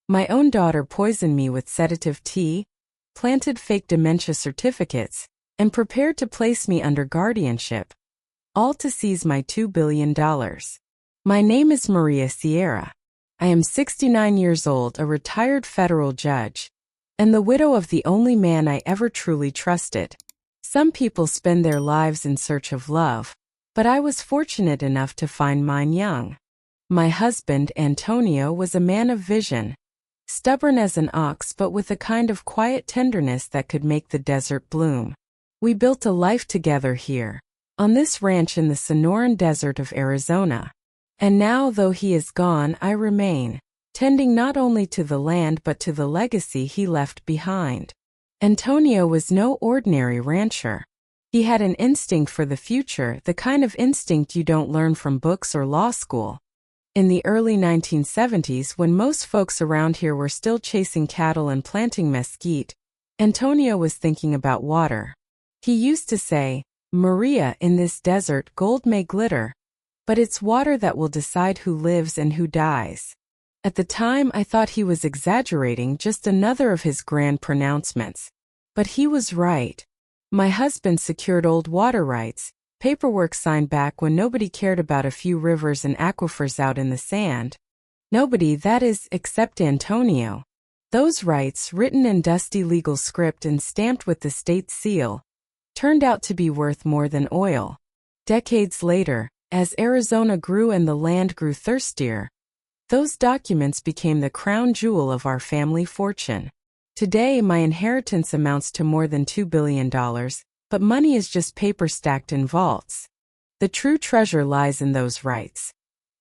My own daughter poisoned me with sedative tea, planted fake dementia certificates, and prepared to place me under guardianship, all to seize my $2 billion. My name is María Sierra. I am 69 years old, a retired federal judge, and the widow of the only man I ever truly trusted. Some people spend their lives in search of love, but I was fortunate enough to find mine young. My husband, Antonio, was a man of vision, stubborn as an ox but with a kind of quiet tenderness that could make the desert bloom. We built a life together here, on this ranch in the Sonoran Desert of Arizona. And now, though he is gone, I remain, tending not only to the land but to the legacy he left behind. Antonio was no ordinary rancher. He had an instinct for the future, the kind of instinct you don't learn from books or law school. In the early 1970s, when most folks around here were still chasing cattle and planting mesquite, Antonio was thinking about water. He used to say, "Maria, in this desert, gold may glitter, but it's water that will decide who lives and who dies." At the time, I thought he was exaggerating, just another of his grand pronouncements. But he was right. My husband secured old water rights, paperwork signed back when nobody cared about a few rivers and aquifers out in the sand. Nobody, that is, except Antonio. Those rights, written in dusty legal script and stamped with the state seal, turned out to be worth more than oil. Decades later, as Arizona grew and the land grew thirstier, those documents became the crown jewel of our family fortune. Today, my inheritance amounts to more than $2 billion, but money is just paper stacked in vaults. The true treasure lies in those rights.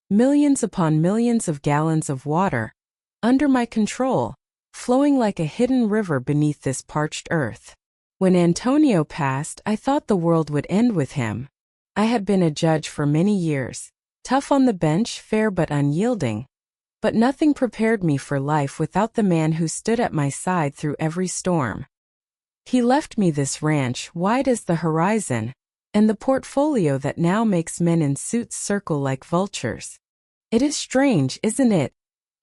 Millions upon millions of gallons of water, under my control, flowing like a hidden river beneath this parched earth. When Antonio passed, I thought the world would end with him. I had been a judge for many years, tough on the bench, fair but unyielding. But nothing prepared me for life without the man who stood at my side through every storm. He left me this ranch, wide as the horizon, and the portfolio that now makes men in suits circle like vultures. It is strange, isn't it,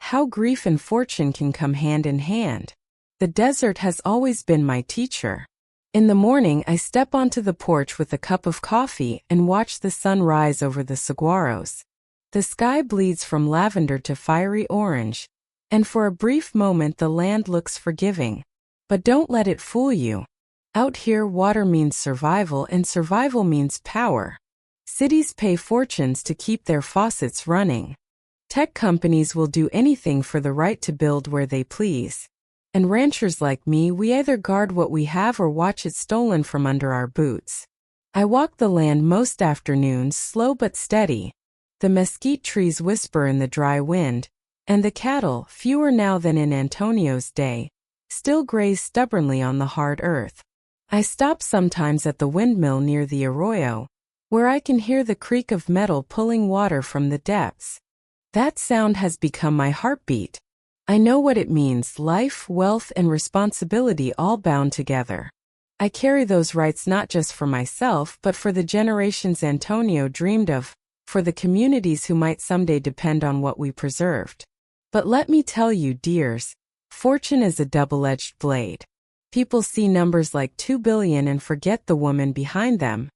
how grief and fortune can come hand in hand. The desert has always been my teacher. In the morning, I step onto the porch with a cup of coffee and watch the sun rise over the saguaros. The sky bleeds from lavender to fiery orange, and for a brief moment the land looks forgiving. But don't let it fool you. Out here, water means survival, and survival means power. Cities pay fortunes to keep their faucets running. Tech companies will do anything for the right to build where they please. And ranchers like me, we either guard what we have or watch it stolen from under our boots. I walk the land most afternoons, slow but steady. The mesquite trees whisper in the dry wind, and the cattle, fewer now than in Antonio's day, still graze stubbornly on the hard earth. I stop sometimes at the windmill near the arroyo, where I can hear the creak of metal pulling water from the depths. That sound has become my heartbeat. I know what it means: life, wealth, and responsibility all bound together. I carry those rights not just for myself but for the generations Antonio dreamed of, for the communities who might someday depend on what we preserved. But let me tell you, dears, fortune is a double-edged blade. People see numbers like 2 billion and forget the woman behind them.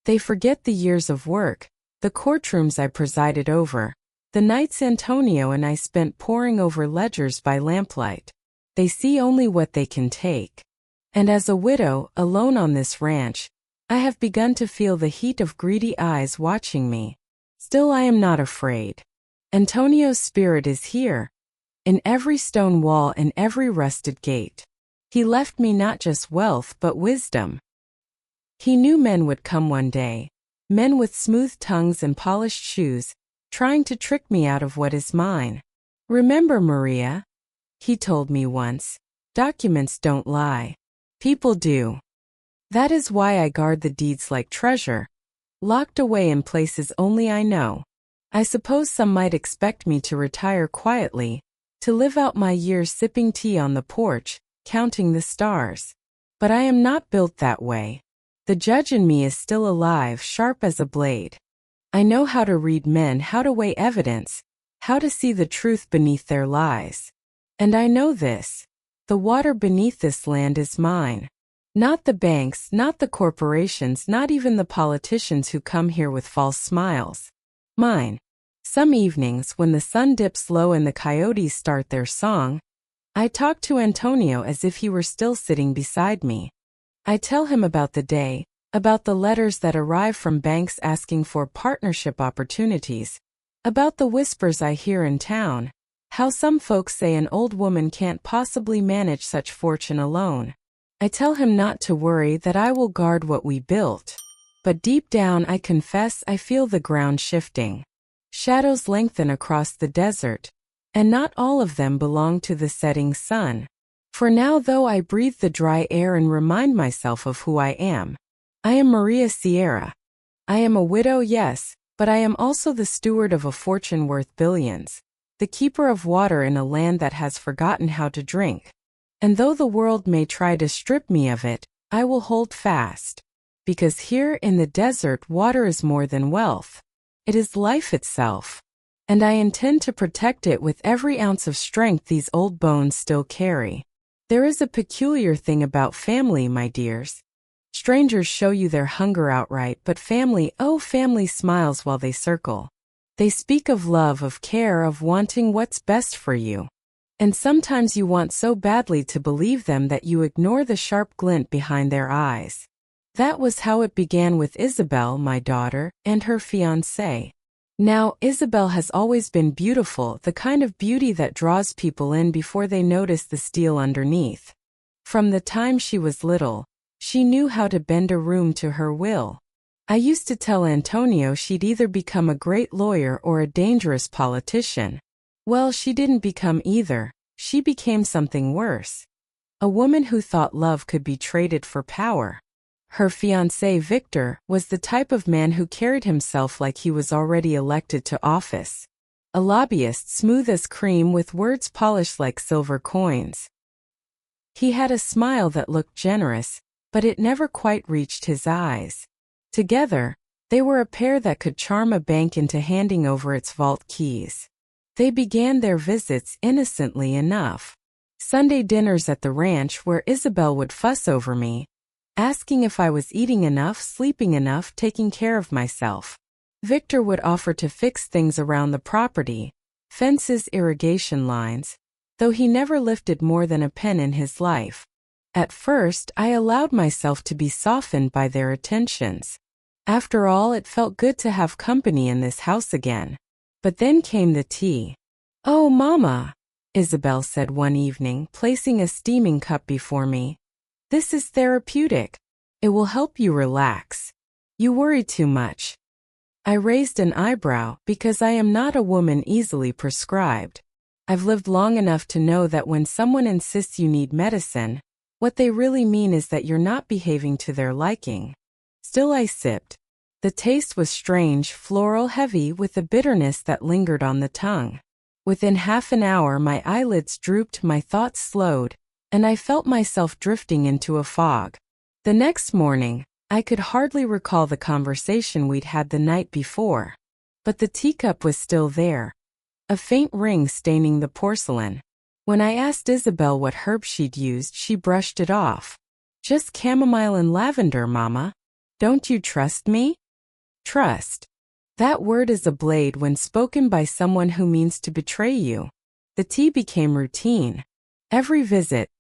They forget the years of work, the courtrooms I presided over, the nights Antonio and I spent poring over ledgers by lamplight. They see only what they can take. And as a widow, alone on this ranch, I have begun to feel the heat of greedy eyes watching me. Still, I am not afraid. Antonio's spirit is here, in every stone wall and every rusted gate. He left me not just wealth but wisdom. He knew men would come one day, men with smooth tongues and polished shoes, trying to trick me out of what is mine. "Remember, Maria," he told me once, "documents don't lie. People do. That is why I guard the deeds like treasure, locked away in places only I know. I suppose some might expect me to retire quietly, to live out my years sipping tea on the porch, counting the stars. But I am not built that way. The judge in me is still alive, sharp as a blade. I know how to read men, how to weigh evidence, how to see the truth beneath their lies. And I know this. The water beneath this land is mine. Not the banks, not the corporations, not even the politicians who come here with false smiles. Mine. Some evenings, when the sun dips low and the coyotes start their song, I talk to Antonio as if he were still sitting beside me. I tell him about the day, about the letters that arrive from banks asking for partnership opportunities, about the whispers I hear in town, how some folks say an old woman can't possibly manage such fortune alone. I tell him not to worry, that I will guard what we built. But deep down, I confess, I feel the ground shifting. Shadows lengthen across the desert, and not all of them belong to the setting sun. For now, though I breathe the dry air and remind myself of who I am María Sierra. I am a widow, yes, but I am also the steward of a fortune worth billions, the keeper of water in a land that has forgotten how to drink. And though the world may try to strip me of it, I will hold fast. Because here in the desert, water is more than wealth. It is life itself. And I intend to protect it with every ounce of strength these old bones still carry. There is a peculiar thing about family, my dears. Strangers show you their hunger outright, but family, oh, family smiles while they circle. They speak of love, of care, of wanting what's best for you. And sometimes you want so badly to believe them that you ignore the sharp glint behind their eyes. That was how it began with Isabel, my daughter, and her fiancé. Now, Isabel has always been beautiful, the kind of beauty that draws people in before they notice the steel underneath. From the time she was little, she knew how to bend a room to her will. I used to tell Antonio she'd either become a great lawyer or a dangerous politician. Well, she didn't become either. She became something worse. A woman who thought love could be traded for power. Her fiancé, Victor, was the type of man who carried himself like he was already elected to office. A lobbyist, smooth as cream with words polished like silver coins. He had a smile that looked generous, but it never quite reached his eyes. Together, they were a pair that could charm a bank into handing over its vault keys. They began their visits innocently enough. Sunday dinners at the ranch, where Isabel would fuss over me, asking if I was eating enough, sleeping enough, taking care of myself. Victor would offer to fix things around the property, fences, irrigation lines, though he never lifted more than a pen in his life. At first, I allowed myself to be softened by their attentions. After all, it felt good to have company in this house again. But then came the tea. "Oh, Mama," Isabel said one evening, placing a steaming cup before me. "This is therapeutic. It will help you relax. You worry too much." I raised an eyebrow, because I am not a woman easily prescribed. I've lived long enough to know that when someone insists you need medicine, what they really mean is that you're not behaving to their liking. Still, I sipped. The taste was strange, floral, heavy, with a bitterness that lingered on the tongue. Within half an hour, my eyelids drooped, my thoughts slowed, and I felt myself drifting into a fog. The next morning, I could hardly recall the conversation we'd had the night before. But the teacup was still there, a faint ring staining the porcelain. When I asked Isabel what herb she'd used, she brushed it off. "Just chamomile and lavender, Mama. Don't you trust me?" Trust. That word is a blade when spoken by someone who means to betray you. The tea became routine. Every visit,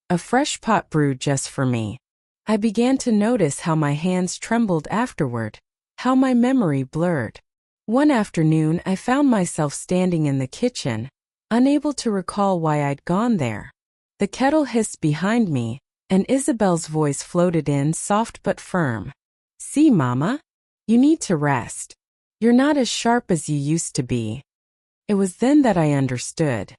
a fresh pot brewed just for me. I began to notice how my hands trembled afterward, how my memory blurred. One afternoon, I found myself standing in the kitchen, unable to recall why I'd gone there. The kettle hissed behind me, and Isabel's voice floated in, soft but firm. "See, Mama? You need to rest. You're not as sharp as you used to be." It was then that I understood.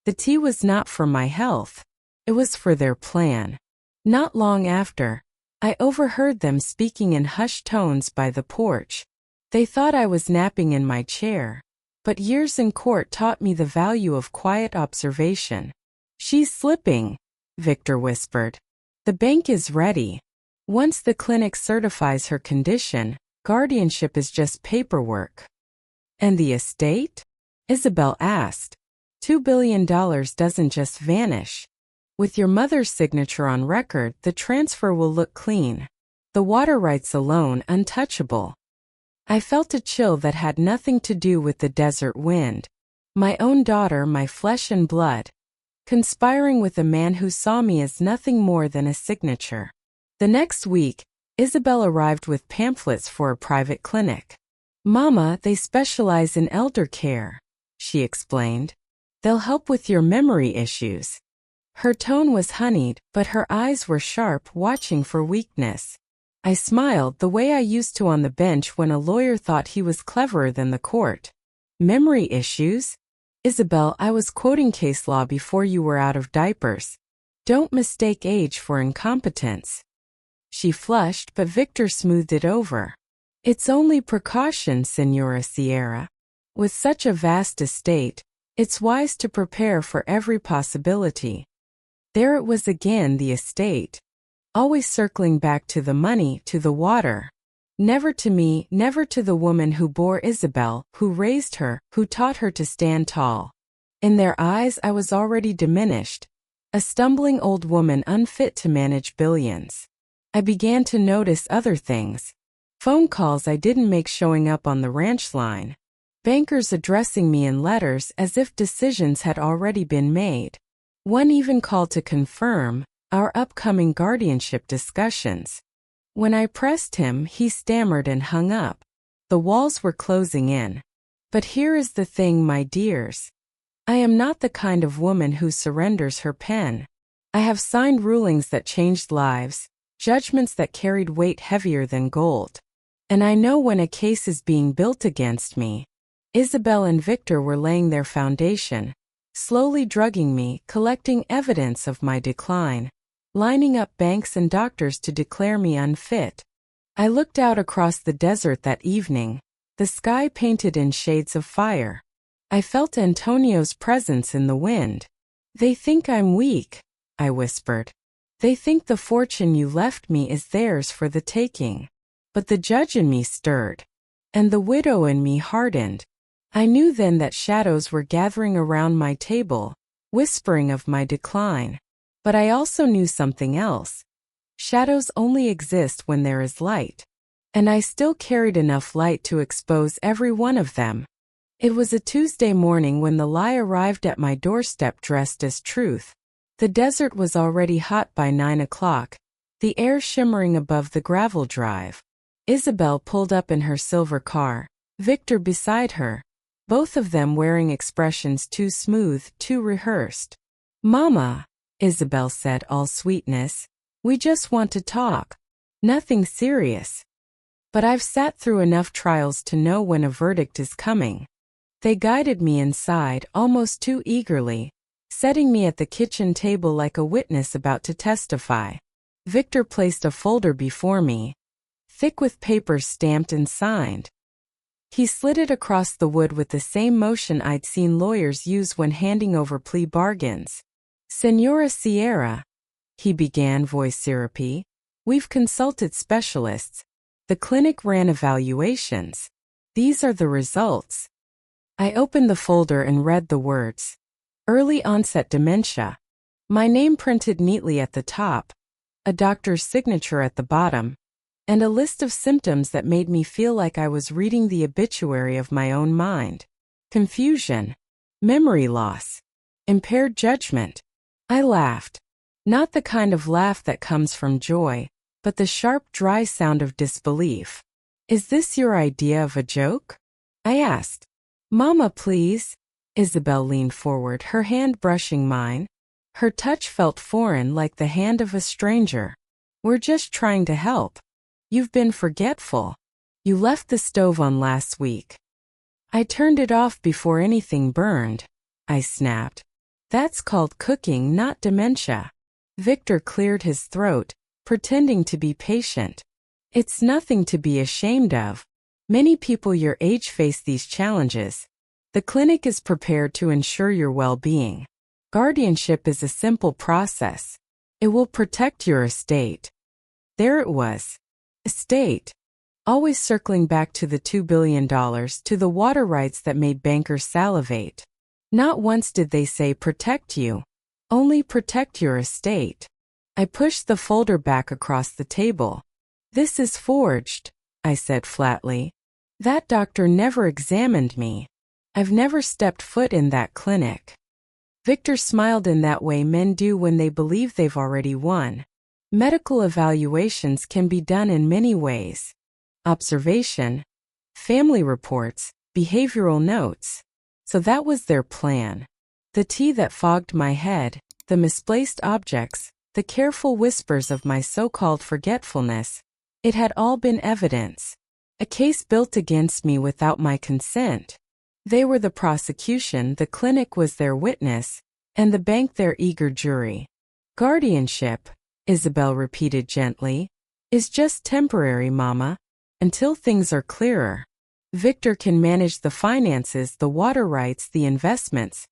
The tea was not for my health. It was for their plan. Not long after, I overheard them speaking in hushed tones by the porch. They thought I was napping in my chair. But years in court taught me the value of quiet observation. "She's slipping," Victor whispered. "The bank is ready. Once the clinic certifies her condition, guardianship is just paperwork." "And the estate?" Isabel asked. $2 billion doesn't just vanish. With your mother's signature on record, the transfer will look clean. The water rights alone untouchable. I felt a chill that had nothing to do with the desert wind. My own daughter, my flesh and blood, conspiring with a man who saw me as nothing more than a signature. The next week, Isabel arrived with pamphlets for a private clinic. "Mama, they specialize in elder care," she explained. "They'll help with your memory issues." Her tone was honeyed, but her eyes were sharp, watching for weakness. I smiled the way I used to on the bench when a lawyer thought he was cleverer than the court. "Memory issues? Isabel, I was quoting case law before you were out of diapers. Don't mistake age for incompetence." She flushed, but Victor smoothed it over. "It's only precaution, Senora Sierra. With such a vast estate, it's wise to prepare for every possibility." There it was again, the estate. Always circling back to the money, to the water. Never to me, never to the woman who bore Isabel, who raised her, who taught her to stand tall. In their eyes I was already diminished, a stumbling old woman unfit to manage billions. I began to notice other things. Phone calls I didn't make showing up on the ranch line. Bankers addressing me in letters as if decisions had already been made. One even called to confirm our upcoming guardianship discussions. When I pressed him, he stammered and hung up. The walls were closing in. But here is the thing, my dears. I am not the kind of woman who surrenders her pen. I have signed rulings that changed lives, judgments that carried weight heavier than gold. And I know when a case is being built against me. Isabel and Victor were laying their foundation, slowly drugging me, collecting evidence of my decline, lining up banks and doctors to declare me unfit. I looked out across the desert that evening, the sky painted in shades of fire. I felt Antonio's presence in the wind. "They think I'm weak," I whispered. "They think the fortune you left me is theirs for the taking." But the judge in me stirred, and the widow in me hardened. I knew then that shadows were gathering around my table, whispering of my decline. But I also knew something else. Shadows only exist when there is light. And I still carried enough light to expose every one of them. It was a Tuesday morning when the lie arrived at my doorstep dressed as truth. The desert was already hot by 9 o'clock, the air shimmering above the gravel drive. Isabel pulled up in her silver car, Victor beside her, both of them wearing expressions too smooth, too rehearsed. "Mama," Isabel said, all sweetness, "we just want to talk. Nothing serious. But I've sat through enough trials to know when a verdict is coming." They guided me inside, almost too eagerly, setting me at the kitchen table like a witness about to testify. Victor placed a folder before me, thick with papers stamped and signed. He slid it across the wood with the same motion I'd seen lawyers use when handing over plea bargains. "Senora Sierra," he began, voice syrupy, "we've consulted specialists. The clinic ran evaluations. These are the results." I opened the folder and read the words. "Early onset dementia." My name printed neatly at the top, a doctor's signature at the bottom, and a list of symptoms that made me feel like I was reading the obituary of my own mind. Confusion, memory loss, impaired judgment. I laughed. Not the kind of laugh that comes from joy, but the sharp, dry sound of disbelief. "Is this your idea of a joke?" I asked. "Mama, please." Isabel leaned forward, her hand brushing mine. Her touch felt foreign, like the hand of a stranger. "We're just trying to help. You've been forgetful. You left the stove on last week." "I turned it off before anything burned," I snapped. "That's called cooking, not dementia." Victor cleared his throat, pretending to be patient. "It's nothing to be ashamed of. Many people your age face these challenges. The clinic is prepared to ensure your well-being. Guardianship is a simple process. It will protect your estate." There it was. Estate. Always circling back to the $2 billion, to the water rights that made bankers salivate. Not once did they say protect you. Only protect your estate. I pushed the folder back across the table. This is forged, I said flatly. That doctor never examined me. I've never stepped foot in that clinic. Victor smiled in that way men do when they believe they've already won. Medical evaluations can be done in many ways. Observation, family reports, behavioral notes. So that was their plan. The tea that fogged my head, the misplaced objects, the careful whispers of my so-called forgetfulness, it had all been evidence. A case built against me without my consent. They were the prosecution, the clinic was their witness, and the bank their eager jury. Guardianship, Isabel repeated gently, is just temporary, Mama, until things are clearer. Victor can manage the finances, the water rights, the investments.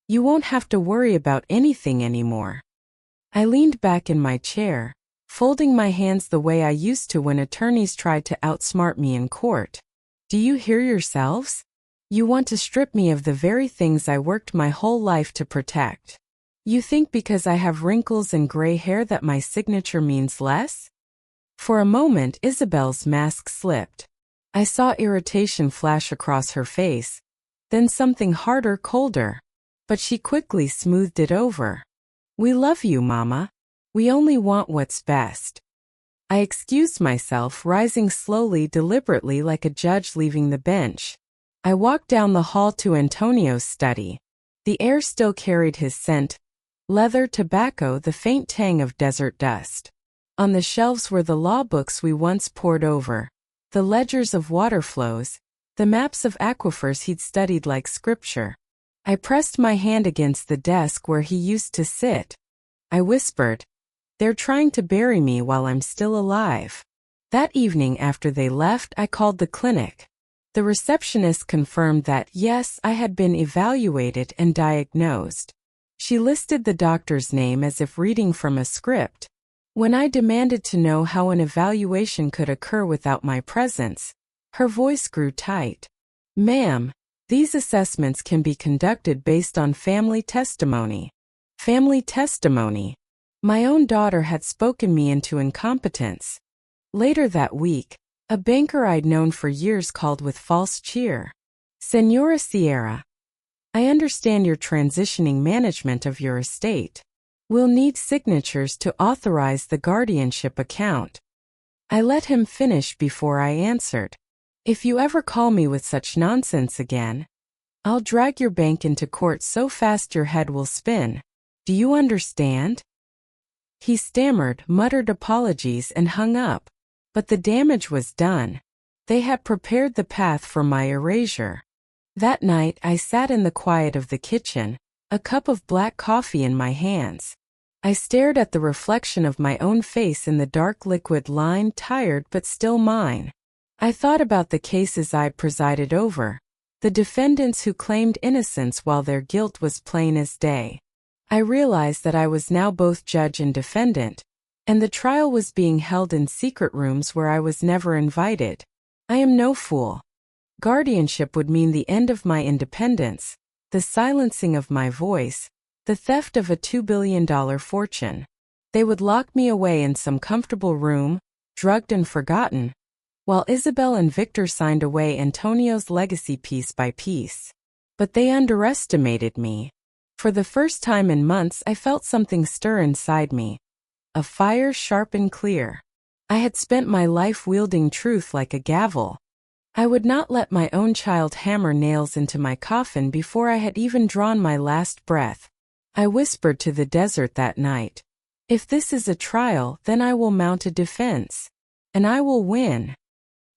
You won't have to worry about anything anymore. I leaned back in my chair, folding my hands the way I used to when attorneys tried to outsmart me in court. Do you hear yourselves? You want to strip me of the very things I worked my whole life to protect. You think because I have wrinkles and gray hair that my signature means less? For a moment Isabel's mask slipped. I saw irritation flash across her face, then something harder, colder. But she quickly smoothed it over. We love you, Mama. We only want what's best. I excused myself, rising slowly, deliberately like a judge leaving the bench. I walked down the hall to Antonio's study. The air still carried his scent, leather, tobacco, the faint tang of desert dust. On the shelves were the law books we once pored over, the ledgers of water flows, the maps of aquifers he'd studied like scripture. I pressed my hand against the desk where he used to sit. I whispered, "They're trying to bury me while I'm still alive." That evening after they left, I called the clinic. The receptionist confirmed that, yes, I had been evaluated and diagnosed. She listed the doctor's name as if reading from a script. When I demanded to know how an evaluation could occur without my presence, her voice grew tight. "Ma'am, these assessments can be conducted based on family testimony." Family testimony. My own daughter had spoken me into incompetence. Later that week, a banker I'd known for years called with false cheer. "Señora Sierra, I understand you're transitioning management of your estate. We'll need signatures to authorize the guardianship account." I let him finish before I answered. "If you ever call me with such nonsense again, I'll drag your bank into court so fast your head will spin. Do you understand?" He stammered, muttered apologies, and hung up. But the damage was done. They had prepared the path for my erasure. That night I sat in the quiet of the kitchen, a cup of black coffee in my hands. I stared at the reflection of my own face in the dark liquid line, tired but still mine. I thought about the cases I'd presided over, the defendants who claimed innocence while their guilt was plain as day. I realized that I was now both judge and defendant, and the trial was being held in secret rooms where I was never invited. I am no fool. Guardianship would mean the end of my independence, the silencing of my voice, the theft of a $2 billion fortune. They would lock me away in some comfortable room, drugged and forgotten, while Isabel and Victor signed away Antonio's legacy piece by piece. But they underestimated me. For the first time in months I felt something stir inside me. A fire sharp and clear. I had spent my life wielding truth like a gavel. I would not let my own child hammer nails into my coffin before I had even drawn my last breath. I whispered to the desert that night, "If this is a trial, then I will mount a defense. And I will win."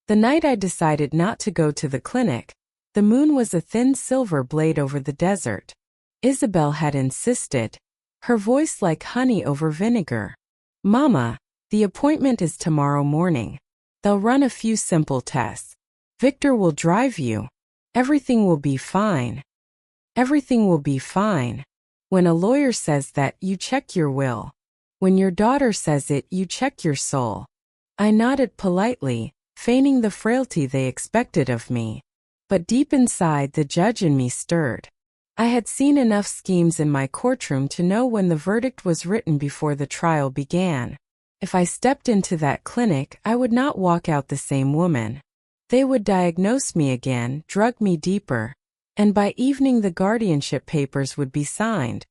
The night I decided not to go to the clinic, the moon was a thin silver blade over the desert. Isabel had insisted, her voice like honey over vinegar. "Mama, the appointment is tomorrow morning. They'll run a few simple tests. Victor will drive you. Everything will be fine. Everything will be fine. When a lawyer says that, you check your will. When your daughter says it, you check your soul." I nodded politely, feigning the frailty they expected of me. But deep inside, the judge in me stirred. I had seen enough schemes in my courtroom to know when the verdict was written before the trial began. If I stepped into that clinic, I would not walk out the same woman. They would diagnose me again, drug me deeper, and by evening the guardianship papers would be signed.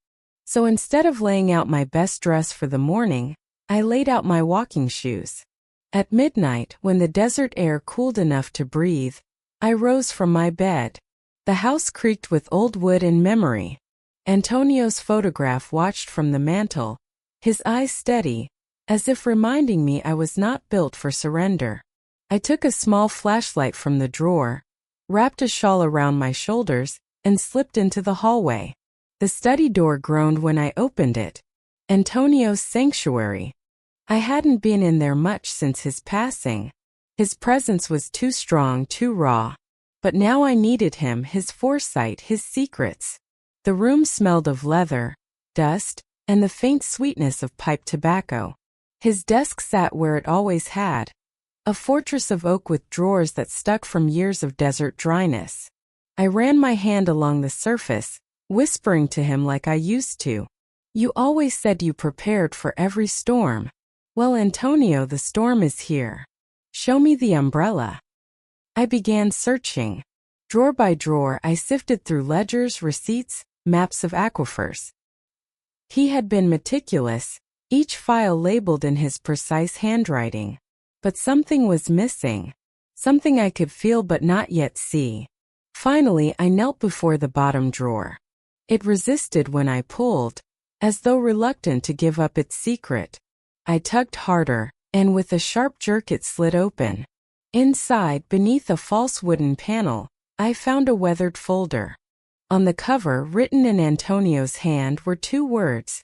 So instead of laying out my best dress for the morning, I laid out my walking shoes. At midnight, when the desert air cooled enough to breathe, I rose from my bed. The house creaked with old wood and memory. Antonio's photograph watched from the mantel, his eyes steady, as if reminding me I was not built for surrender. I took a small flashlight from the drawer, wrapped a shawl around my shoulders, and slipped into the hallway. The study door groaned when I opened it. Antonio's sanctuary. I hadn't been in there much since his passing. His presence was too strong, too raw. But now I needed him, his foresight, his secrets. The room smelled of leather, dust, and the faint sweetness of pipe tobacco. His desk sat where it always had, a fortress of oak with drawers that stuck from years of desert dryness. I ran my hand along the surface, whispering to him like I used to. You always said you prepared for every storm. Well, Antonio, the storm is here. Show me the umbrella. I began searching. Drawer by drawer, I sifted through ledgers, receipts, maps of aquifers. He had been meticulous, each file labeled in his precise handwriting. But something was missing. Something I could feel but not yet see. Finally, I knelt before the bottom drawer. It resisted when I pulled, as though reluctant to give up its secret. I tugged harder, and with a sharp jerk it slid open. Inside, beneath a false wooden panel, I found a weathered folder. On the cover, written in Antonio's hand, were 2 words: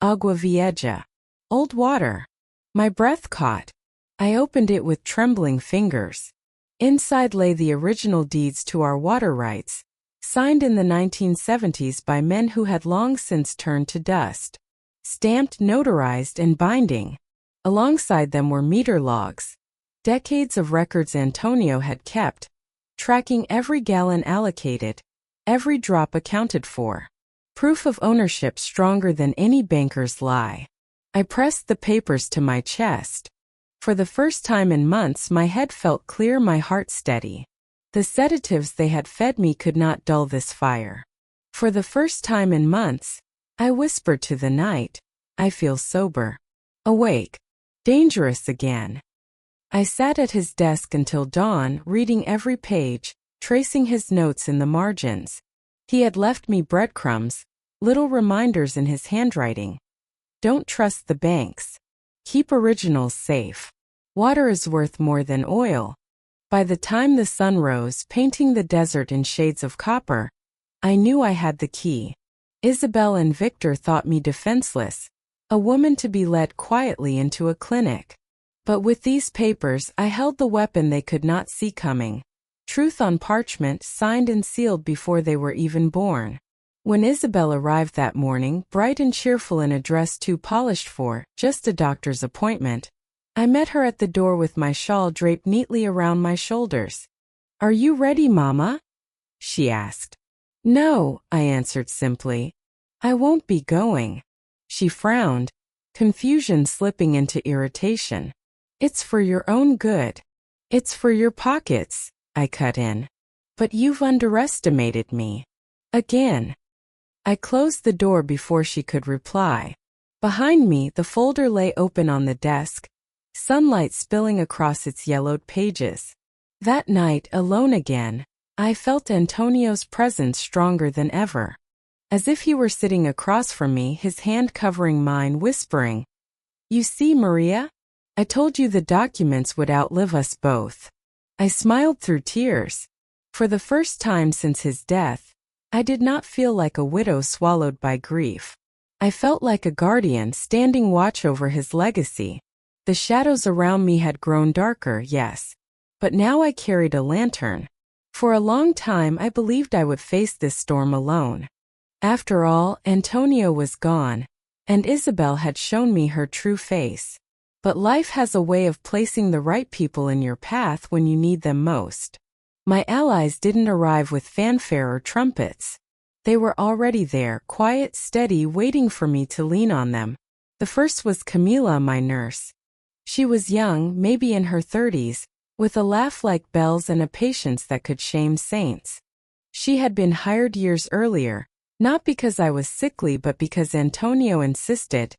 agua vieja, old water. My breath caught. I opened it with trembling fingers. Inside lay the original deeds to our water rights, signed in the 1970s by men who had long since turned to dust. Stamped, notarized, and binding. Alongside them were meter logs. Decades of records Antonio had kept, tracking every gallon allocated, every drop accounted for. Proof of ownership stronger than any banker's lie. I pressed the papers to my chest. For the first time in months, my head felt clear, my heart steady. The sedatives they had fed me could not dull this fire. For the first time in months, I whispered to the night, I feel sober. Awake. Dangerous again. I sat at his desk until dawn, reading every page, tracing his notes in the margins. He had left me breadcrumbs, little reminders in his handwriting. Don't trust the banks. Keep originals safe. Water is worth more than oil. By the time the sun rose, painting the desert in shades of copper, I knew I had the key. Isabel and Victor thought me defenseless, a woman to be led quietly into a clinic. But with these papers, I held the weapon they could not see coming. Truth on parchment, signed and sealed before they were even born. When Isabel arrived that morning, bright and cheerful in a dress too polished for just a doctor's appointment, I met her at the door with my shawl draped neatly around my shoulders. "Are you ready, Mama?" she asked. "No," I answered simply. "I won't be going." She frowned, confusion slipping into irritation. "It's for your own good. It's for your pockets," I cut in. "But you've underestimated me. Again." I closed the door before she could reply. Behind me, the folder lay open on the desk, sunlight spilling across its yellowed pages. That night, alone again, I felt Antonio's presence stronger than ever. As if he were sitting across from me, his hand covering mine, whispering, "You see, Maria? I told you the documents would outlive us both." I smiled through tears. For the first time since his death, I did not feel like a widow swallowed by grief. I felt like a guardian standing watch over his legacy. The shadows around me had grown darker, yes, but now I carried a lantern. For a long time I believed I would face this storm alone. After all, Antonio was gone, and Isabel had shown me her true face. But life has a way of placing the right people in your path when you need them most. My allies didn't arrive with fanfare or trumpets. They were already there, quiet, steady, waiting for me to lean on them. The first was Camila, my nurse. She was young, maybe in her 30s, with a laugh like bells and a patience that could shame saints. She had been hired years earlier, not because I was sickly but because Antonio insisted.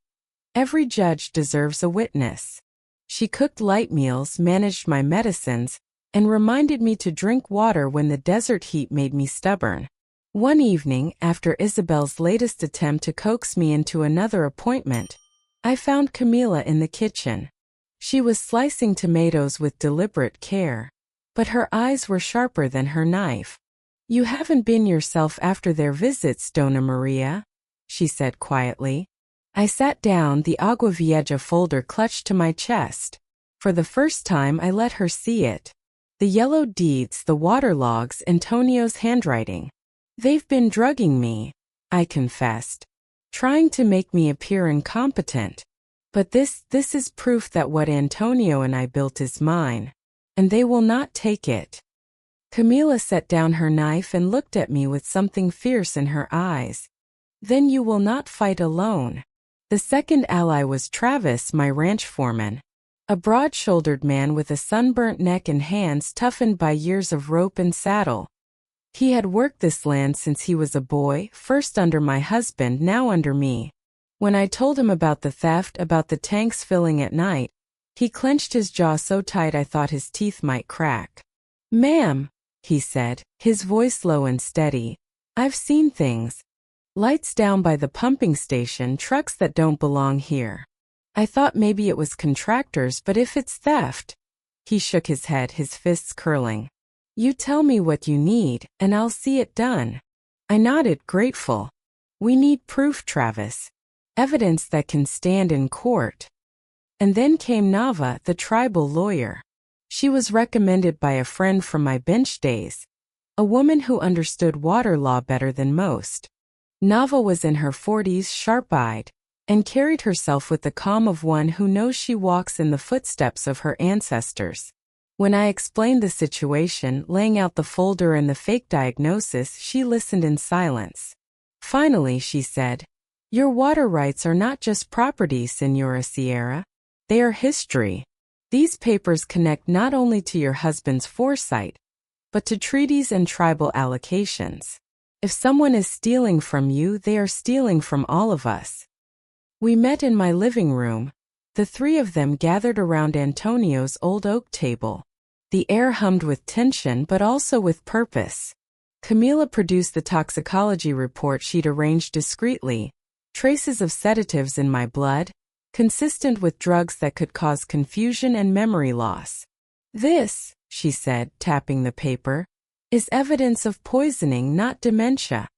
Every judge deserves a witness. She cooked light meals, managed my medicines, and reminded me to drink water when the desert heat made me stubborn. One evening, after Isabel's latest attempt to coax me into another appointment, I found Camila in the kitchen. She was slicing tomatoes with deliberate care, but her eyes were sharper than her knife. "You haven't been yourself after their visits, Dona Maria," she said quietly. I sat down, the Agua Vieja folder clutched to my chest. For the first time I let her see it. The yellow deeds, the water logs, Antonio's handwriting. "They've been drugging me," I confessed, "trying to make me appear incompetent. But this is proof that what Antonio and I built is mine, and they will not take it." Camila set down her knife and looked at me with something fierce in her eyes. "Then you will not fight alone." The second ally was Travis, my ranch foreman. A broad-shouldered man with a sunburnt neck and hands toughened by years of rope and saddle. He had worked this land since he was a boy, first under my husband, now under me. When I told him about the theft, about the tanks filling at night, he clenched his jaw so tight I thought his teeth might crack. "Ma'am," he said, his voice low and steady, "I've seen things. Lights down by the pumping station, trucks that don't belong here. I thought maybe it was contractors, but if it's theft..." He shook his head, his fists curling. "You tell me what you need, and I'll see it done." I nodded, grateful. "We need proof, Travis. Evidence that can stand in court." And then came Nava, the tribal lawyer. She was recommended by a friend from my bench days, a woman who understood water law better than most. Nava was in her 40s, sharp-eyed, and carried herself with the calm of one who knows she walks in the footsteps of her ancestors. When I explained the situation, laying out the folder and the fake diagnosis, she listened in silence. Finally, she said, "Your water rights are not just property, Señora Sierra. They are history. These papers connect not only to your husband's foresight, but to treaties and tribal allocations. If someone is stealing from you, they are stealing from all of us." We met in my living room, the three of them gathered around Antonio's old oak table. The air hummed with tension but also with purpose. Camila produced the toxicology report she'd arranged discreetly, traces of sedatives in my blood, consistent with drugs that could cause confusion and memory loss. "This," she said, tapping the paper, "is evidence of poisoning, not dementia."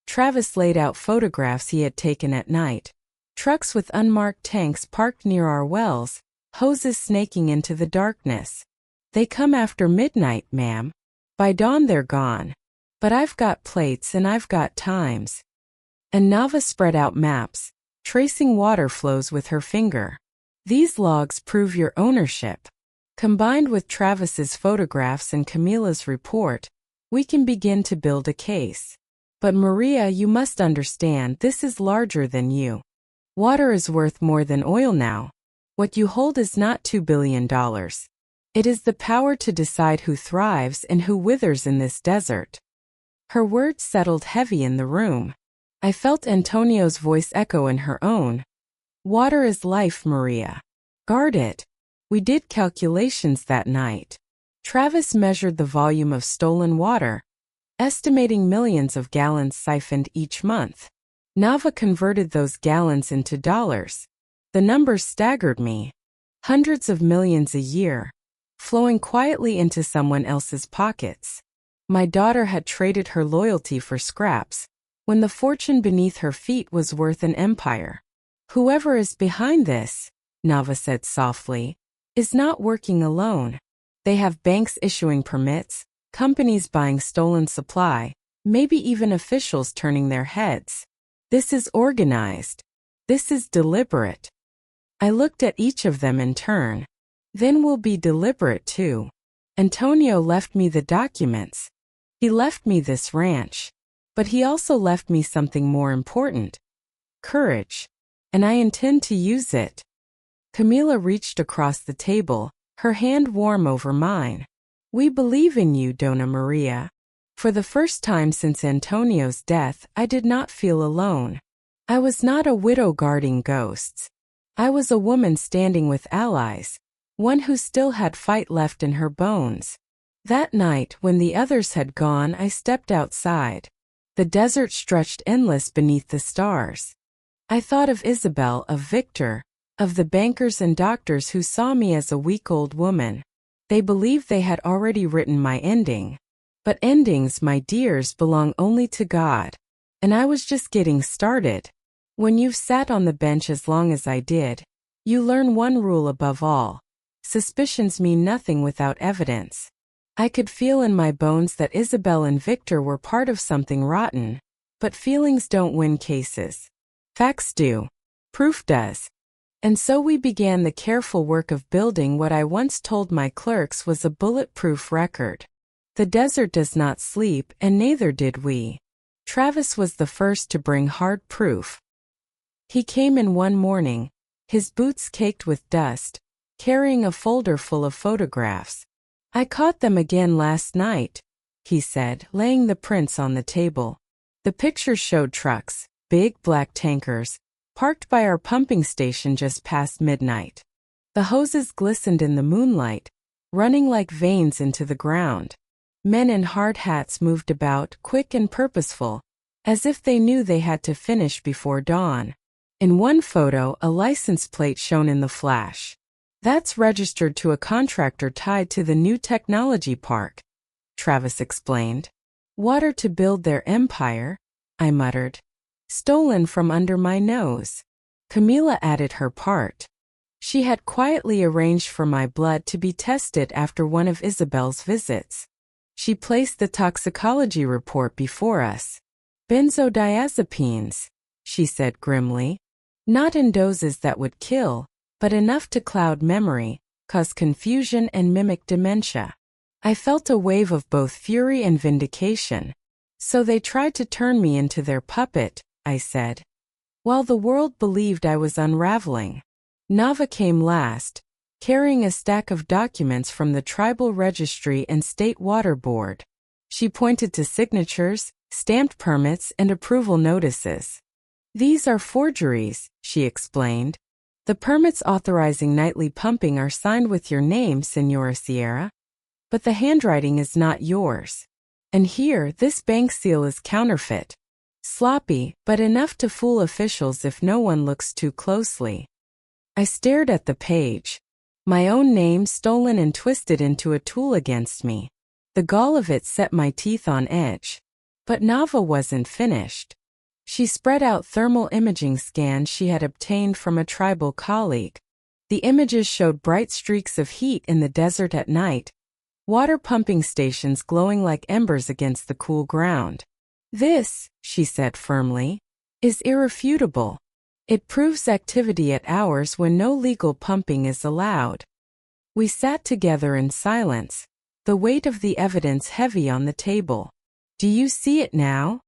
Travis laid out photographs he had taken at night. Trucks with unmarked tanks parked near our wells, hoses snaking into the darkness. "They come after midnight, ma'am. By dawn they're gone. But I've got plates and I've got times." And Nava spread out maps, tracing water flows with her finger. "These logs prove your ownership. Combined with Travis's photographs and Camila's report, we can begin to build a case. But Maria, you must understand, this is larger than you. Water is worth more than oil now. What you hold is not $2 billion. It is the power to decide who thrives and who withers in this desert." Her words settled heavy in the room. I felt Antonio's voice echo in her own. "Water is life, Maria. Guard it." We did calculations that night. Travis measured the volume of stolen water, estimating millions of gallons siphoned each month. Nava converted those gallons into dollars. The numbers staggered me. Hundreds of millions a year, flowing quietly into someone else's pockets. My daughter had traded her loyalty for scraps, when the fortune beneath her feet was worth an empire. "Whoever is behind this," Nava said softly, "is not working alone. They have banks issuing permits, companies buying stolen supply, maybe even officials turning their heads. This is organized. This is deliberate." I looked at each of them in turn. "Then we'll be deliberate too. Antonio left me the documents. He left me this ranch. But he also left me something more important. Courage. And I intend to use it. Camila reached across the table, her hand warm over mine. We believe in you, Dona Maria. For the first time since Antonio's death, I did not feel alone. I was not a widow guarding ghosts. I was a woman standing with allies, one who still had fight left in her bones. That night, when the others had gone, I stepped outside. The desert stretched endless beneath the stars. I thought of Isabel, of Victor, of the bankers and doctors who saw me as a weak old woman. They believed they had already written my ending. But endings, my dears, belong only to God. And I was just getting started. When you've sat on the bench as long as I did, you learn one rule above all. Suspicions mean nothing without evidence. I could feel in my bones that Isabel and Victor were part of something rotten. But feelings don't win cases. Facts do. Proof does. And so we began the careful work of building what I once told my clerks was a bulletproof record. The desert does not sleep, and neither did we. Travis was the first to bring hard proof. He came in one morning, his boots caked with dust, carrying a folder full of photographs. I caught them again last night, he said, laying the prints on the table. The pictures showed trucks, big black tankers, parked by our pumping station just past midnight. The hoses glistened in the moonlight, running like veins into the ground. Men in hard hats moved about, quick and purposeful, as if they knew they had to finish before dawn. In one photo, a license plate shone in the flash. That's registered to a contractor tied to the new technology park, Travis explained. Water to build their empire, I muttered. Stolen from under my nose. Camila added her part. She had quietly arranged for my blood to be tested after one of Isabel's visits. She placed the toxicology report before us. Benzodiazepines, she said grimly. Not in doses that would kill, but enough to cloud memory, cause confusion and mimic dementia. I felt a wave of both fury and vindication. So they tried to turn me into their puppet, I said. While the world believed I was unraveling. Nava came last, carrying a stack of documents from the Tribal Registry and State Water Board. She pointed to signatures, stamped permits, and approval notices. These are forgeries, she explained. The permits authorizing nightly pumping are signed with your name, Señora Sierra. But the handwriting is not yours. And here, this bank seal is counterfeit. Sloppy, but enough to fool officials if no one looks too closely. I stared at the page. My own name stolen and twisted into a tool against me. The gall of it set my teeth on edge. But Nava wasn't finished. She spread out thermal imaging scans she had obtained from a tribal colleague. The images showed bright streaks of heat in the desert at night, water pumping stations glowing like embers against the cool ground. This, she said firmly, is irrefutable. It proves activity at hours when no legal pumping is allowed. We sat together in silence, the weight of the evidence heavy on the table. Do you see it now?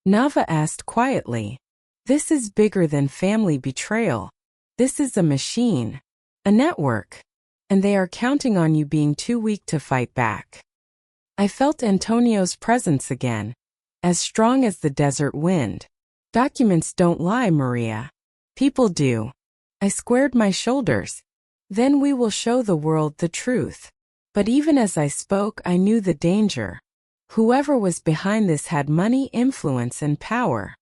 Nava asked quietly. This is bigger than family betrayal. This is a machine, a network, and they are counting on you being too weak to fight back. I felt Antonio's presence again, as strong as the desert wind. Documents don't lie, Maria. People do. I squared my shoulders. Then we will show the world the truth. But even as I spoke, I knew the danger. Whoever was behind this had money, influence, and power.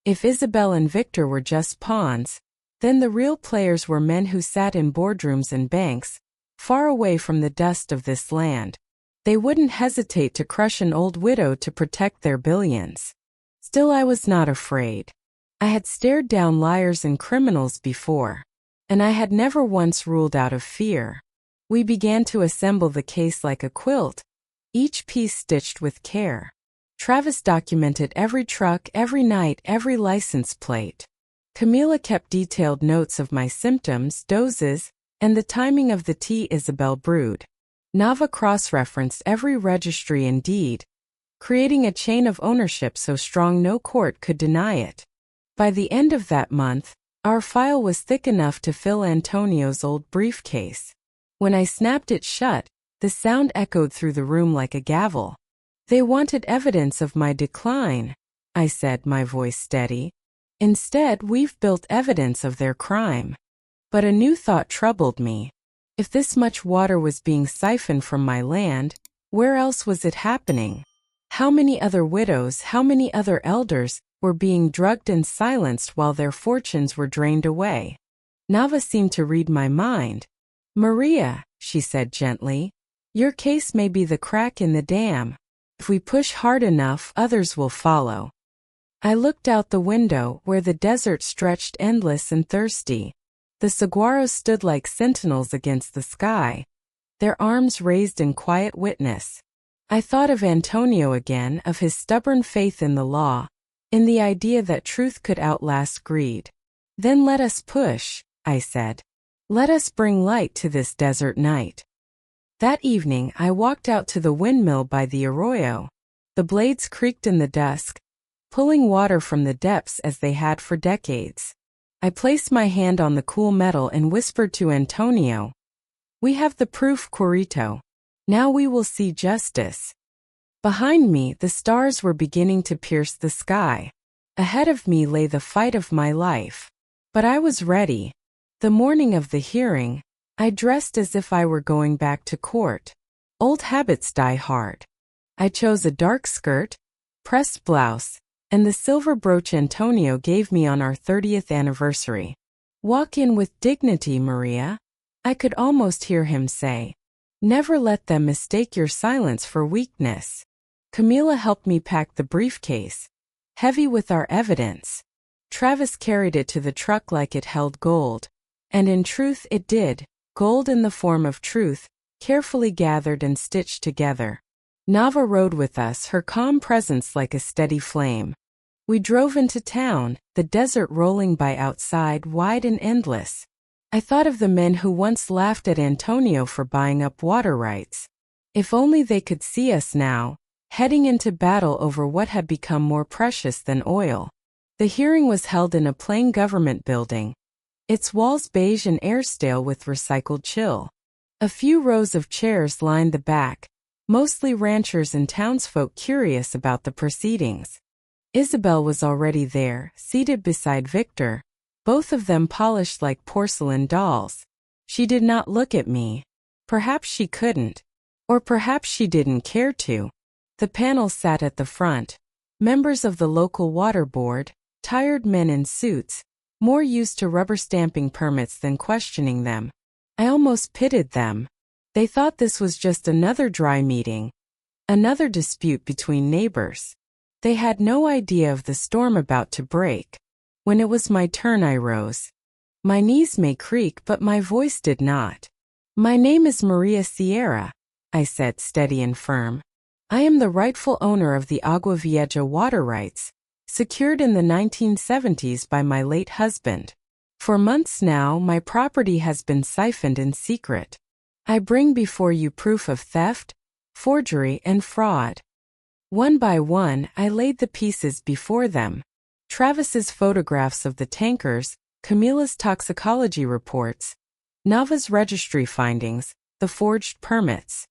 If Isabel and Victor were just pawns, then the real players were men who sat in boardrooms and banks, far away from the dust of this land. They wouldn't hesitate to crush an old widow to protect their billions. Still, I was not afraid. I had stared down liars and criminals before, and I had never once ruled out of fear. We began to assemble the case like a quilt, each piece stitched with care. Travis documented every truck, every night, every license plate. Camila kept detailed notes of my symptoms, doses, and the timing of the tea Isabel brewed. Nava cross-referenced every registry and deed, creating a chain of ownership so strong no court could deny it. By the end of that month, our file was thick enough to fill Antonio's old briefcase. When I snapped it shut, the sound echoed through the room like a gavel. "They wanted evidence of my decline," I said, my voice steady. "Instead, we've built evidence of their crime." But a new thought troubled me. If this much water was being siphoned from my land, where else was it happening? How many other widows, how many other elders, were being drugged and silenced while their fortunes were drained away? Nava seemed to read my mind. "Maria," she said gently, "your case may be the crack in the dam. If we push hard enough, others will follow." I looked out the window, where the desert stretched endless and thirsty. The saguaros stood like sentinels against the sky, their arms raised in quiet witness. I thought of Antonio again, of his stubborn faith in the law, in the idea that truth could outlast greed. "Then let us push," I said. "Let us bring light to this desert night." That evening I walked out to the windmill by the arroyo. The blades creaked in the dusk, pulling water from the depths as they had for decades. I placed my hand on the cool metal and whispered to Antonio, "We have the proof, Corito. Now we will see justice." Behind me, the stars were beginning to pierce the sky. Ahead of me lay the fight of my life. But I was ready. The morning of the hearing, I dressed as if I were going back to court. Old habits die hard. I chose a dark skirt, pressed blouse, and the silver brooch Antonio gave me on our 30th anniversary. "Walk in with dignity, Maria," I could almost hear him say. "Never let them mistake your silence for weakness." Camila helped me pack the briefcase, heavy with our evidence. Travis carried it to the truck like it held gold. And in truth it did, gold in the form of truth, carefully gathered and stitched together. Nava rode with us, her calm presence like a steady flame. We drove into town, the desert rolling by outside, wide and endless. I thought of the men who once laughed at Antonio for buying up water rights. If only they could see us now, heading into battle over what had become more precious than oil. The hearing was held in a plain government building, its walls beige and air-stale with recycled chill. A few rows of chairs lined the back, mostly ranchers and townsfolk curious about the proceedings. Isabel was already there, seated beside Victor, both of them polished like porcelain dolls. She did not look at me. Perhaps she couldn't. Or perhaps she didn't care to. The panel sat at the front. Members of the local water board, tired men in suits, more used to rubber stamping permits than questioning them. I almost pitied them. They thought this was just another dry meeting, another dispute between neighbors. They had no idea of the storm about to break. When it was my turn, I rose. My knees may creak, but my voice did not. "My name is María Sierra," I said, steady and firm. "I am the rightful owner of the Agua Vieja water rights, secured in the 1970s by my late husband. For months now, my property has been siphoned in secret. I bring before you proof of theft, forgery, and fraud." One by one, I laid the pieces before them. Travis's photographs of the tankers, Camila's toxicology reports, Nava's registry findings, the forged permits.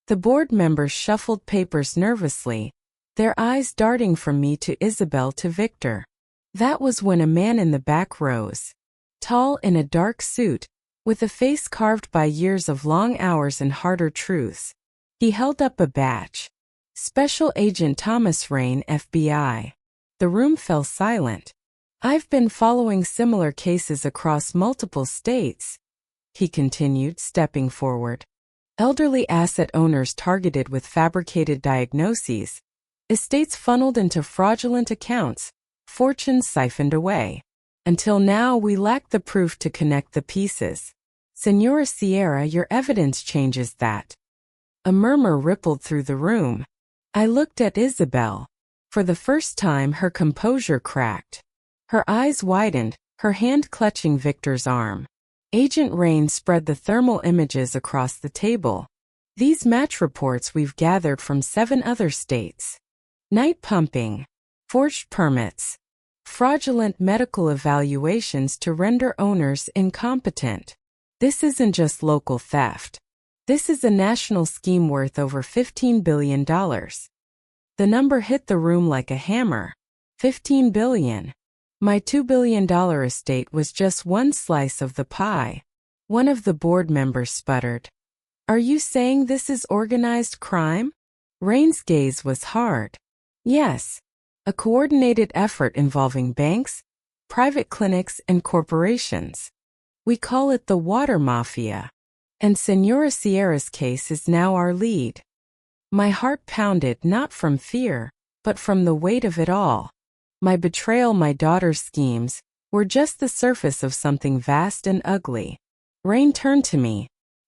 The board members shuffled papers nervously, their eyes darting from me to Isabel to Victor. That was when a man in the back rose. Tall in a dark suit, with a face carved by years of long hours and harder truths. He held up a badge. "Special Agent Thomas Rain, FBI." The room fell silent. "I've been following similar cases across multiple states," he continued, stepping forward. "Elderly asset owners targeted with fabricated diagnoses, estates funneled into fraudulent accounts, fortunes siphoned away. Until now, we lack the proof to connect the pieces. Señora Sierra, your evidence changes that." A murmur rippled through the room. I looked at Isabel. For the first time, her composure cracked. Her eyes widened, her hand clutching Victor's arm. Agent Rain spread the thermal images across the table. "These match reports we've gathered from 7 other states. Night pumping, forged permits, fraudulent medical evaluations to render owners incompetent. This isn't just local theft. This is a national scheme worth over $15 billion. The number hit the room like a hammer. $15 billion. My $2 billion estate was just one slice of the pie. One of the board members sputtered. Are you saying this is organized crime? Rain's gaze was hard. Yes. A coordinated effort involving banks, private clinics, and corporations. We call it the water mafia. And Senora Sierra's case is now our lead. My heart pounded not from fear, but from the weight of it all. My betrayal, my daughter's schemes, were just the surface of something vast and ugly. Rain turned to me.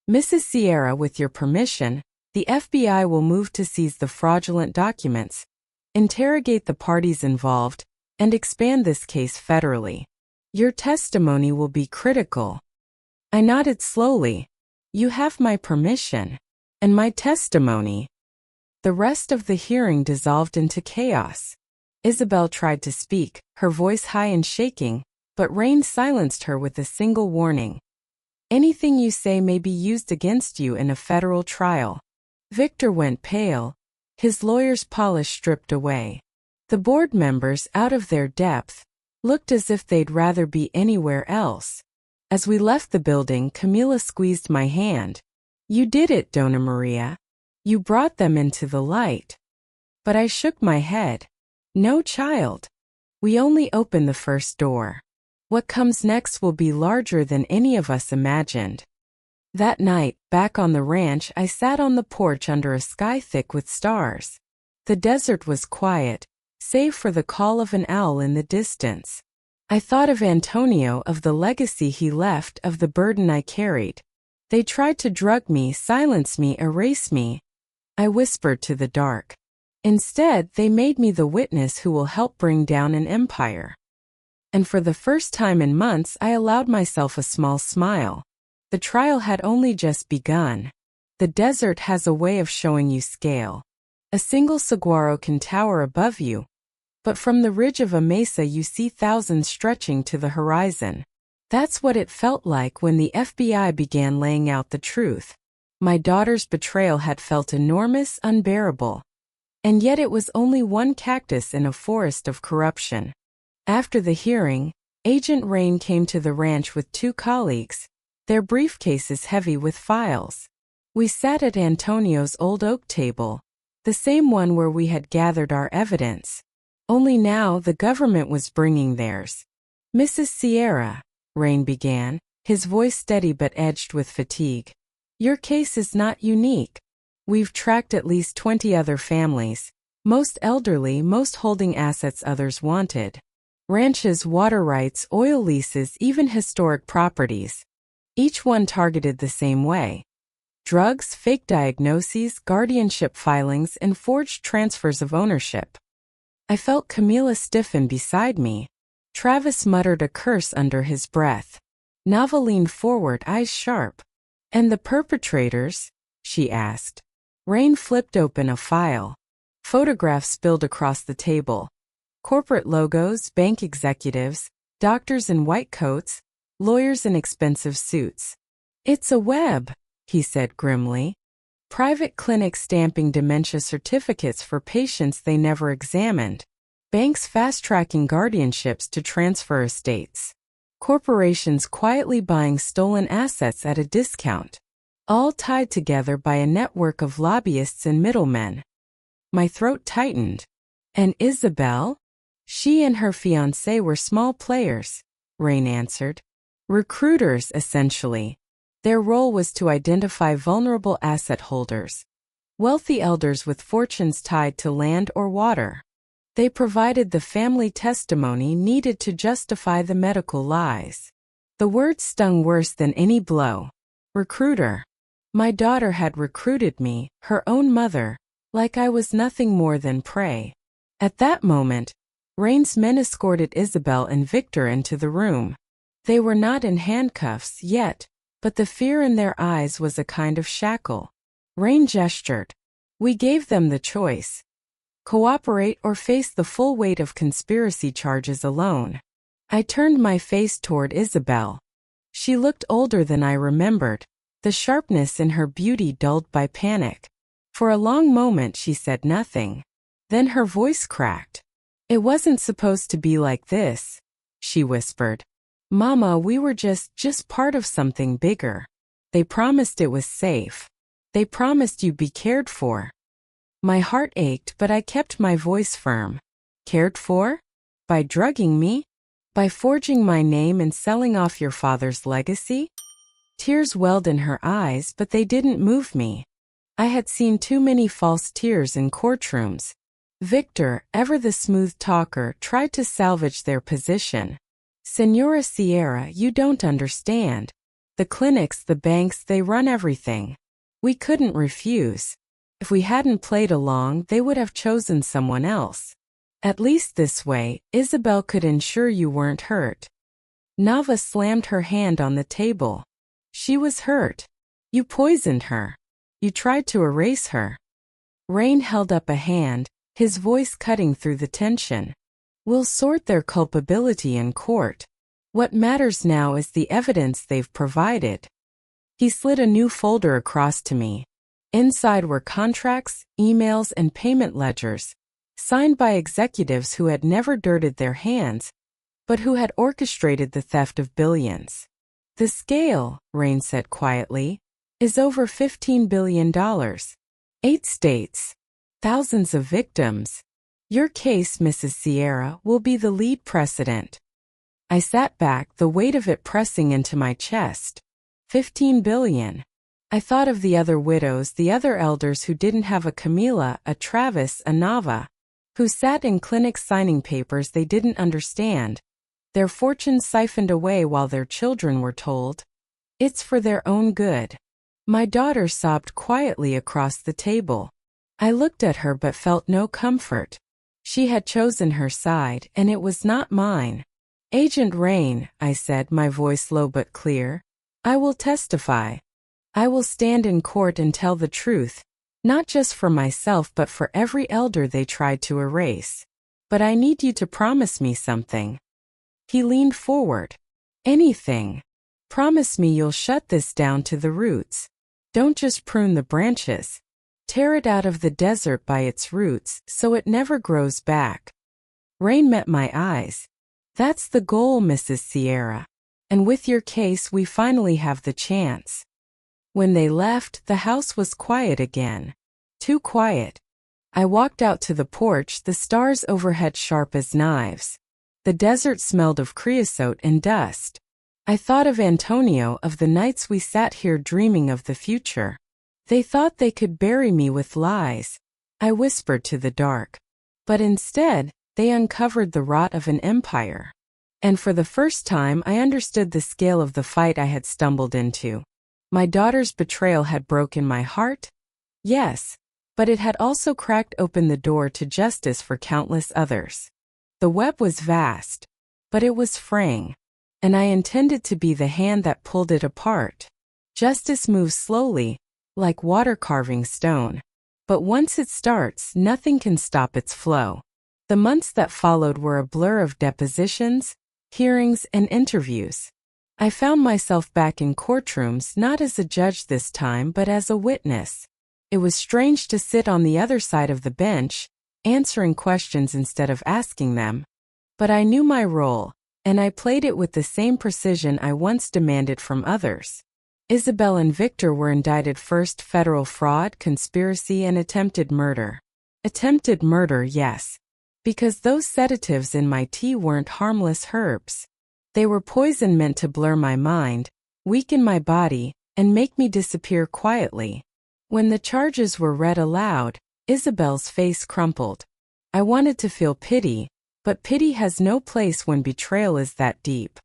Mrs. Sierra, with your permission, the FBI will move to seize the fraudulent documents, interrogate the parties involved, and expand this case federally. Your testimony will be critical. I nodded slowly. You have my permission. And my testimony. The rest of the hearing dissolved into chaos. Isabel tried to speak, her voice high and shaking, but Rain silenced her with a single warning. Anything you say may be used against you in a federal trial. Victor went pale, his lawyer's polish stripped away. The board members, out of their depth, looked as if they'd rather be anywhere else. As we left the building, Camila squeezed my hand. You did it, Dona Maria. You brought them into the light. But I shook my head. No, child. We only opened the first door. What comes next will be larger than any of us imagined. That night, back on the ranch, I sat on the porch under a sky thick with stars. The desert was quiet, save for the call of an owl in the distance. I thought of Antonio, of the legacy he left, of the burden I carried. They tried to drug me, silence me, erase me. I whispered to the dark. Instead, they made me the witness who will help bring down an empire. And for the first time in months, I allowed myself a small smile. The trial had only just begun. The desert has a way of showing you scale. A single saguaro can tower above you, but from the ridge of a mesa you see thousands stretching to the horizon. That's what it felt like when the FBI began laying out the truth. My daughter's betrayal had felt enormous, unbearable. And yet it was only one cactus in a forest of corruption. After the hearing, Agent Rain came to the ranch with 2 colleagues, their briefcases heavy with files. We sat at Antonio's old oak table, the same one where we had gathered our evidence. Only now the government was bringing theirs. Mrs. Sierra, Rain began, his voice steady but edged with fatigue. Your case is not unique. We've tracked at least 20 other families, most elderly, most holding assets others wanted. Ranches, water rights, oil leases, even historic properties. Each one targeted the same way. Drugs, fake diagnoses, guardianship filings, and forged transfers of ownership. I felt Camila stiffen beside me. Travis muttered a curse under his breath. Nava leaned forward, eyes sharp. And the perpetrators? She asked. Rain flipped open a file. Photographs spilled across the table. Corporate logos, bank executives, doctors in white coats, lawyers in expensive suits. It's a web, he said grimly. Private clinics stamping dementia certificates for patients they never examined. Banks fast-tracking guardianships to transfer estates. Corporations quietly buying stolen assets at a discount. All tied together by a network of lobbyists and middlemen. My throat tightened. And Isabel? She and her fiancé were small players, Rain answered. Recruiters, essentially. Their role was to identify vulnerable asset holders. Wealthy elders with fortunes tied to land or water. They provided the family testimony needed to justify the medical lies. The word stung worse than any blow. Recruiter. My daughter had recruited me, her own mother, like I was nothing more than prey. At that moment, Rain's men escorted Isabel and Victor into the room. They were not in handcuffs yet, but the fear in their eyes was a kind of shackle. Rain gestured. We gave them the choice. Cooperate or face the full weight of conspiracy charges alone. I turned my face toward Isabel. She looked older than I remembered, the sharpness in her beauty dulled by panic. For a long moment she said nothing. Then her voice cracked. "It wasn't supposed to be like this," she whispered. "Mama, we were just part of something bigger. They promised it was safe. They promised you'd be cared for." My heart ached, but I kept my voice firm. Cared for? By drugging me? By forging my name and selling off your father's legacy? Tears welled in her eyes, but they didn't move me. I had seen too many false tears in courtrooms. Victor, ever the smooth talker, tried to salvage their position. "Señora Sierra, you don't understand. The clinics, the banks, they run everything. We couldn't refuse. If we hadn't played along, they would have chosen someone else. At least this way, Isabel could ensure you weren't hurt." Nava slammed her hand on the table. "She was hurt. You poisoned her. You tried to erase her." Rain held up a hand, his voice cutting through the tension. "We'll sort their culpability in court. What matters now is the evidence they've provided." He slid a new folder across to me. Inside were contracts, emails, and payment ledgers, signed by executives who had never dirtied their hands, but who had orchestrated the theft of billions. "The scale," Rain said quietly, "is over $15 billion. 8 states. Thousands of victims. Your case, Mrs. Sierra, will be the lead precedent." I sat back, the weight of it pressing into my chest. 15 billion. I thought of the other widows, the other elders who didn't have a Camila, a Travis, a Nava, who sat in clinics signing papers they didn't understand, their fortunes siphoned away while their children were told, "It's for their own good." My daughter sobbed quietly across the table. I looked at her but felt no comfort. She had chosen her side, and it was not mine. "Agent Rain," I said, my voice low but clear, "I will testify. I will stand in court and tell the truth, not just for myself but for every elder they tried to erase. But I need you to promise me something." He leaned forward. "Anything. Promise me you'll shut this down to the roots. Don't just prune the branches. Tear it out of the desert by its roots so it never grows back." Rain met my eyes. "That's the goal, Mrs. Sierra. And with your case we finally have the chance." When they left, the house was quiet again. Too quiet. I walked out to the porch, the stars overhead sharp as knives. The desert smelled of creosote and dust. I thought of Antonio, of the nights we sat here dreaming of the future. They thought they could bury me with lies, I whispered to the dark. But instead, they uncovered the rot of an empire. And for the first time I understood the scale of the fight I had stumbled into. My daughter's betrayal had broken my heart? Yes, but it had also cracked open the door to justice for countless others. The web was vast, but it was fraying, and I intended to be the hand that pulled it apart. Justice moves slowly, like water carving stone. But once it starts, nothing can stop its flow. The months that followed were a blur of depositions, hearings, and interviews. I found myself back in courtrooms not as a judge this time but as a witness. It was strange to sit on the other side of the bench, answering questions instead of asking them. But I knew my role, and I played it with the same precision I once demanded from others. Isabel and Victor were indicted first: federal fraud, conspiracy, and attempted murder. Attempted murder, yes. Because those sedatives in my tea weren't harmless herbs. They were poison meant to blur my mind, weaken my body, and make me disappear quietly. When the charges were read aloud, Isabel's face crumpled. I wanted to feel pity, but pity has no place when betrayal is that deep.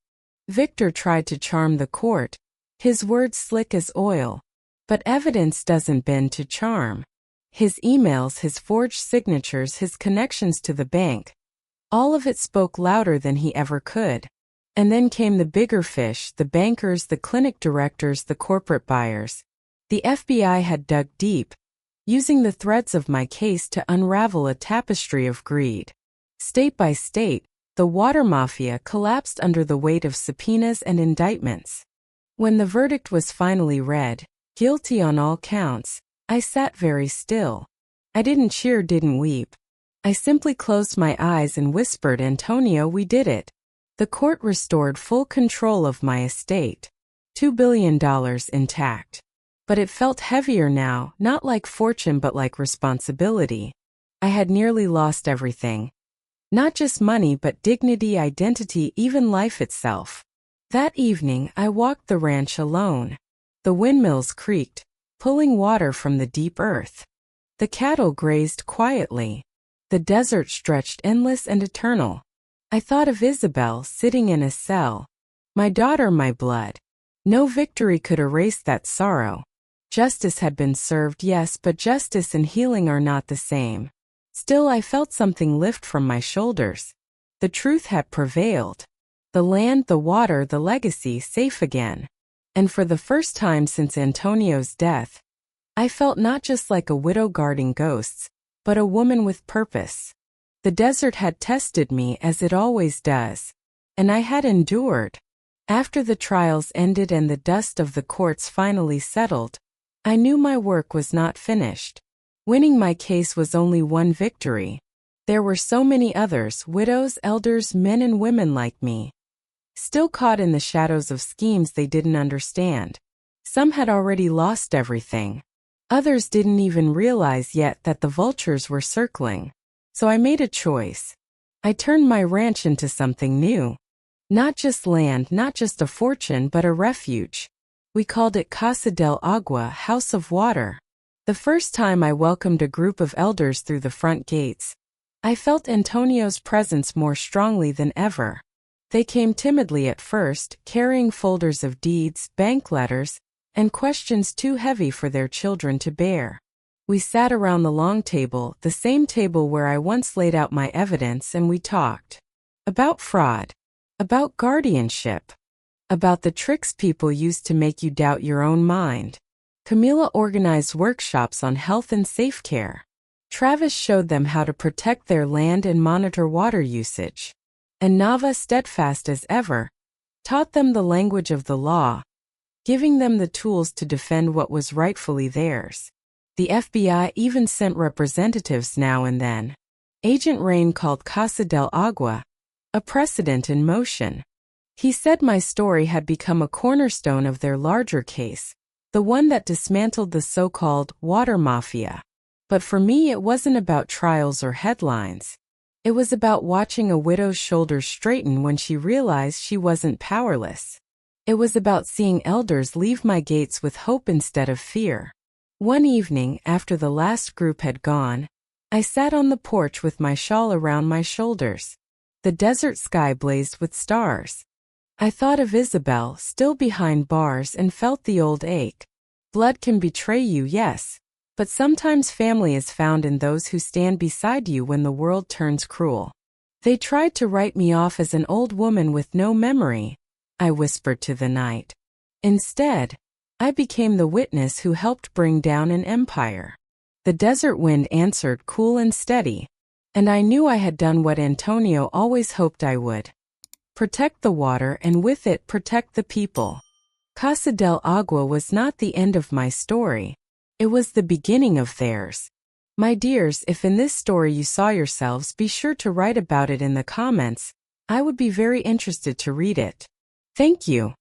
Victor tried to charm the court, his words slick as oil. But evidence doesn't bend to charm. His emails, his forged signatures, his connections to the bank. All of it spoke louder than he ever could. And then came the bigger fish, the bankers, the clinic directors, the corporate buyers. The FBI had dug deep, using the threads of my case to unravel a tapestry of greed. State by state, the water mafia collapsed under the weight of subpoenas and indictments. When the verdict was finally read, guilty on all counts, I sat very still. I didn't cheer, didn't weep. I simply closed my eyes and whispered, "Antonio, we did it." The court restored full control of my estate. $2 billion intact. But it felt heavier now, not like fortune but like responsibility. I had nearly lost everything. Not just money but dignity, identity, even life itself. That evening I walked the ranch alone. The windmills creaked, pulling water from the deep earth. The cattle grazed quietly. The desert stretched endless and eternal. I thought of Isabel sitting in a cell. My daughter, my blood. No victory could erase that sorrow. Justice had been served, yes, but justice and healing are not the same. Still, I felt something lift from my shoulders. The truth had prevailed. The land, the water, the legacy, safe again. And for the first time since Antonio's death, I felt not just like a widow guarding ghosts, but a woman with purpose. The desert had tested me as it always does, and I had endured. After the trials ended and the dust of the courts finally settled, I knew my work was not finished. Winning my case was only one victory. There were so many others, widows, elders, men and women like me, still caught in the shadows of schemes they didn't understand. Some had already lost everything. Others didn't even realize yet that the vultures were circling. So I made a choice. I turned my ranch into something new. Not just land, not just a fortune, but a refuge. We called it Casa del Agua, House of Water. The first time I welcomed a group of elders through the front gates, I felt Antonio's presence more strongly than ever. They came timidly at first, carrying folders of deeds, bank letters, and questions too heavy for their children to bear. We sat around the long table, the same table where I once laid out my evidence, and we talked. About fraud. About guardianship. About the tricks people use to make you doubt your own mind. Camila organized workshops on health and safe care. Travis showed them how to protect their land and monitor water usage. And Nava, steadfast as ever, taught them the language of the law, giving them the tools to defend what was rightfully theirs. The FBI even sent representatives now and then. Agent Rain called Casa del Agua a precedent in motion. He said my story had become a cornerstone of their larger case, the one that dismantled the so-called water mafia. But for me, it wasn't about trials or headlines. It was about watching a widow's shoulders straighten when she realized she wasn't powerless. It was about seeing elders leave my gates with hope instead of fear. One evening, after the last group had gone, I sat on the porch with my shawl around my shoulders. The desert sky blazed with stars. I thought of Isabel, still behind bars, and felt the old ache. Blood can betray you, yes, but sometimes family is found in those who stand beside you when the world turns cruel. They tried to write me off as an old woman with no memory, I whispered to the night. Instead, I became the witness who helped bring down an empire. The desert wind answered, cool and steady, and I knew I had done what Antonio always hoped I would. Protect the water and with it protect the people. Casa del Agua was not the end of my story. It was the beginning of theirs. My dears, if in this story you saw yourselves, be sure to write about it in the comments. I would be very interested to read it. Thank you.